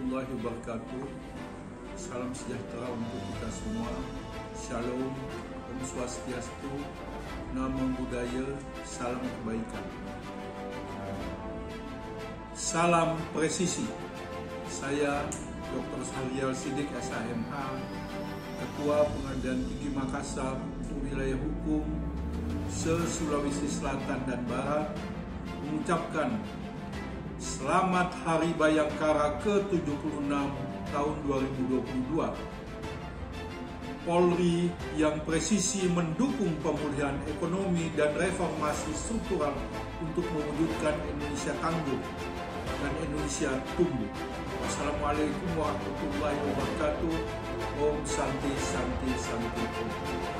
warahmatullahi wabarakatuh. Salam sejahtera untuk kita semua. Shalom, Om Swastiastu, Namo Buddhaya, salam kebaikan. Salam presisi. Saya Dr. Syahrial Siddiq SHMH, Ketua Pengadilan Tinggi Makassar untuk Wilayah Hukum se-Sulawesi Selatan dan Barat, mengucapkan Selamat Hari Bayangkara ke-76 tahun 2022. Polri yang presisi mendukung pemulihan ekonomi dan reformasi struktural untuk mewujudkan Indonesia tangguh dan Indonesia tumbuh. Wassalamualaikum warahmatullahi wabarakatuh. Om Santi Santi Santi Om.